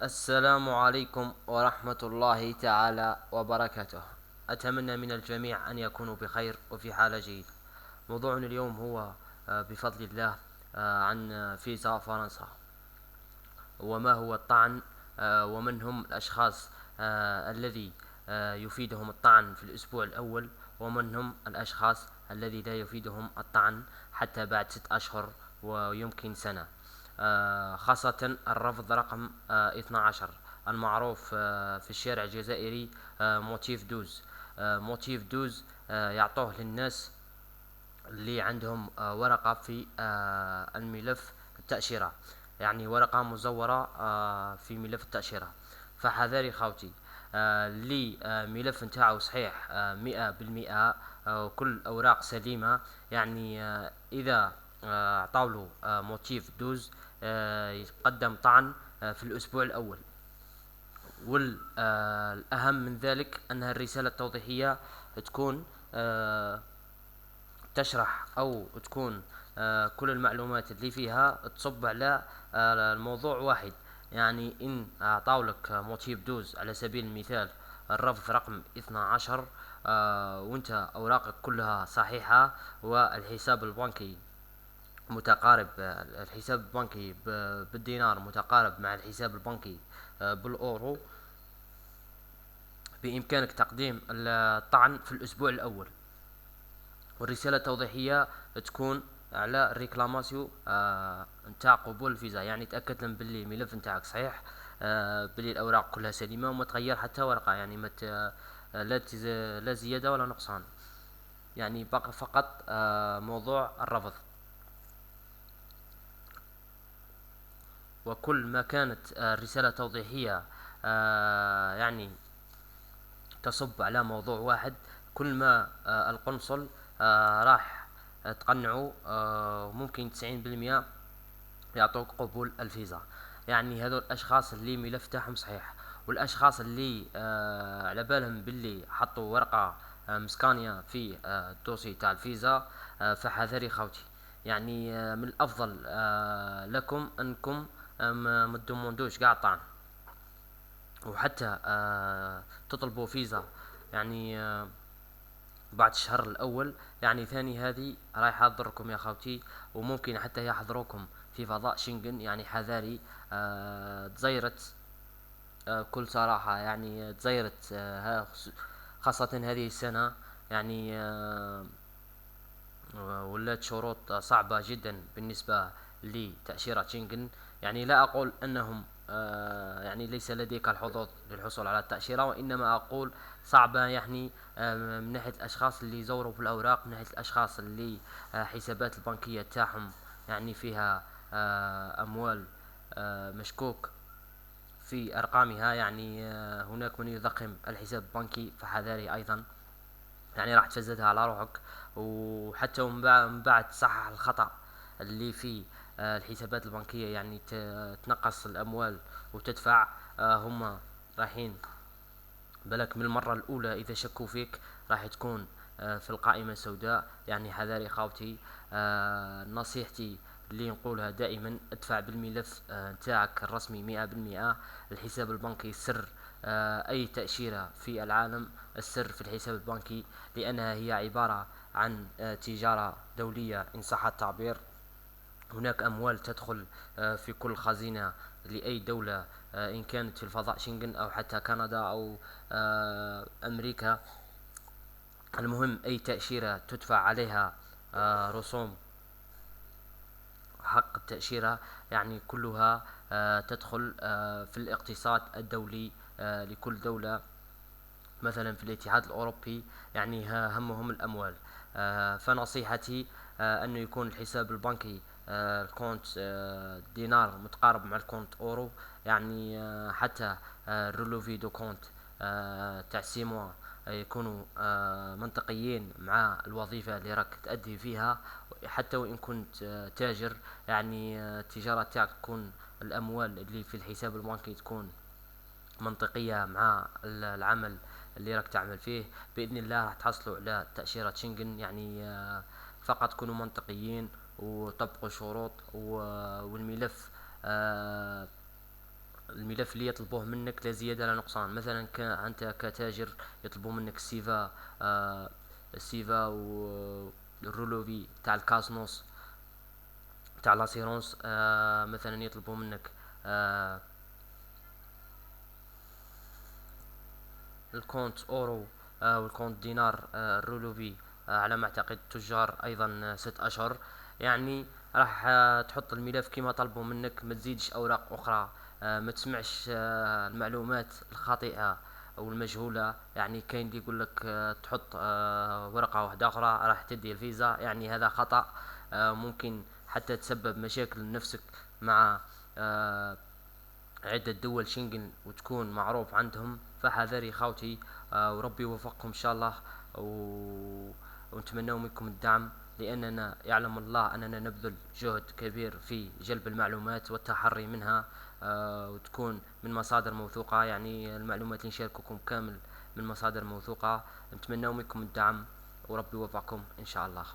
السلام عليكم ورحمة الله تعالى وبركاته. أتمنى من الجميع أن يكونوا بخير وفي حالة جيدة. موضوعنا اليوم هو بفضل الله عن فيزا فرنسا، وما هو الطعن، ومن هم الأشخاص الذي يفيدهم الطعن في الأسبوع الأول، ومن هم الأشخاص الذي لا يفيدهم الطعن حتى بعد 6 أشهر ويمكن سنة. خاصة الرفض رقم 12 المعروف في الشارع الجزائري موتيف دوز. موتيف دوز يعطوه للناس اللي عندهم ورقة في الملف التأشيرة، يعني ورقة مزورة في ملف التأشيرة. فحذاري خوتي، اللي ملف نتاعو صحيح 100%، وكل أوراق سليمة، يعني إذا عطاولو موتيف دوز يقدم طعن في الأسبوع الأول. والأهم من ذلك أنها الرسالة التوضيحية تكون تشرح أو تكون كل المعلومات اللي فيها تصب على الموضوع واحد. يعني إن أعطاولك موتيف دوز على سبيل المثال الرفض رقم 12، وانت أوراقك كلها صحيحة، والحساب البنكي متقارب، الحساب البنكي بالدينار متقارب مع الحساب البنكي بالأورو، بإمكانك تقديم الطعن في الأسبوع الأول. والرسالة التوضيحية تكون على الريكلاماسيو نتاع قبول الفيزا، يعني تأكد لهم باللي الملف نتاعك صحيح، باللي الأوراق كلها سليمة وما تغير حتى ورقة، يعني لا زيادة ولا نقصان، يعني بقى فقط موضوع الرفض. وكل ما كانت الرسالة التوضيحية يعني تصب على موضوع واحد، كل ما القنصل راح تقنعوا، ممكن 90% يعطوك قبول الفيزا. يعني هذول الاشخاص اللي ملف تاعهم صحيح، والاشخاص اللي على بالهم باللي حطوا ورقة مسكانية في الدوسي تاع الفيزا، فحذري خوتي. يعني من الافضل لكم انكم ما تدوموندوش قاع طعن، وحتى تطلبوا فيزا، يعني بعد الشهر الاول. يعني ثاني هذه راح يحضركم يا خوتي، وممكن حتى يحضروكم في فضاء شنغن. يعني حذاري، تزيرت كل صراحة، يعني تزيرت خاصة هذه السنة، يعني ولات شروط صعبة جدا بالنسبة لتأشيرة شنغن. يعني لا أقول أنهم يعني ليس لديك الحظوظ للحصول على التأشيرة، وإنما أقول صعبة، يعني من ناحية الأشخاص اللي يزوروا في الأوراق، من ناحية الأشخاص اللي حسابات البنكية تاعهم يعني فيها أموال مشكوك في أرقامها. يعني هناك من يضخم الحساب البنكي، فحذاري أيضا، يعني راح تفزتها على روحك. وحتى من بعد تصحح الخطأ اللي في الحسابات البنكية، يعني تنقص الأموال وتدفع. هم رايحين بالك من المرة الأولى إذا شكوا فيك راح تكون في القائمة السوداء. يعني حذاري خاوتي، نصيحتي اللي نقولها دائما: ادفع بالملف نتاعك الرسمي 100%. الحساب البنكي سر أي تأشيرة في العالم، السر في الحساب البنكي، لأنها هي عبارة عن تجارة دولية إن صح التعبير. هناك أموال تدخل في كل خزينة لأي دولة، إن كانت في الفضاء شنغن أو حتى كندا أو أمريكا. المهم أي تأشيرة تدفع عليها رسوم حق التأشيرة، يعني كلها تدخل في الاقتصاد الدولي لكل دولة. مثلا في الاتحاد الأوروبي يعني همهم الأموال. فنصيحتي أنه يكون الحساب البنكي الكونت دينار متقارب مع الكونت أورو، يعني حتى الرولوفي دو كونت تاع سيموا يكونوا منطقيين مع الوظيفة اللي راك تأدي فيها. حتى وإن كنت تاجر، يعني التجارة تاعك تكون الأموال اللي في الحساب البنكي تكون منطقية مع العمل اللي راك تعمل فيه. بإذن الله راح تحصلوا على تأشيرة شنغن. يعني فقط كونوا منطقيين وطبقوا شروط والملف، الملف اللي يطلبوه منك لا زيادة لا نقصان. مثلا أنت كتاجر يطلبوا منك السيفا، السيفا والرولوفي تاع الكاسنوس تاع لاسيرونس. مثلا يطلبوا منك آه الكونت اورو والكونت دينار الرولوفي على ما اعتقد تجار ايضا 6 اشهر. يعني راح تحط الملف كما طلبوا منك، ما تزيدش اوراق اخرى، ما تسمعش المعلومات الخاطئة او المجهولة. يعني كاين اللي يقول لك تحط ورقة واحدة اخرى راح تدي الفيزا، يعني هذا خطأ. ممكن حتى تسبب مشاكل لنفسك مع آه، عدة دول شنغن وتكون معروف عندهم. فحذري خوتي، وربي يوفقكم ان شاء الله. ونتمنى منكم الدعم، لأننا يعلم الله أننا نبذل جهد كبير في جلب المعلومات والتحري منها، وتكون من مصادر موثوقة. يعني المعلومات اللي نشارككم كامل من مصادر موثوقة. نتمنى منكم الدعم وربي يوفقكم إن شاء الله.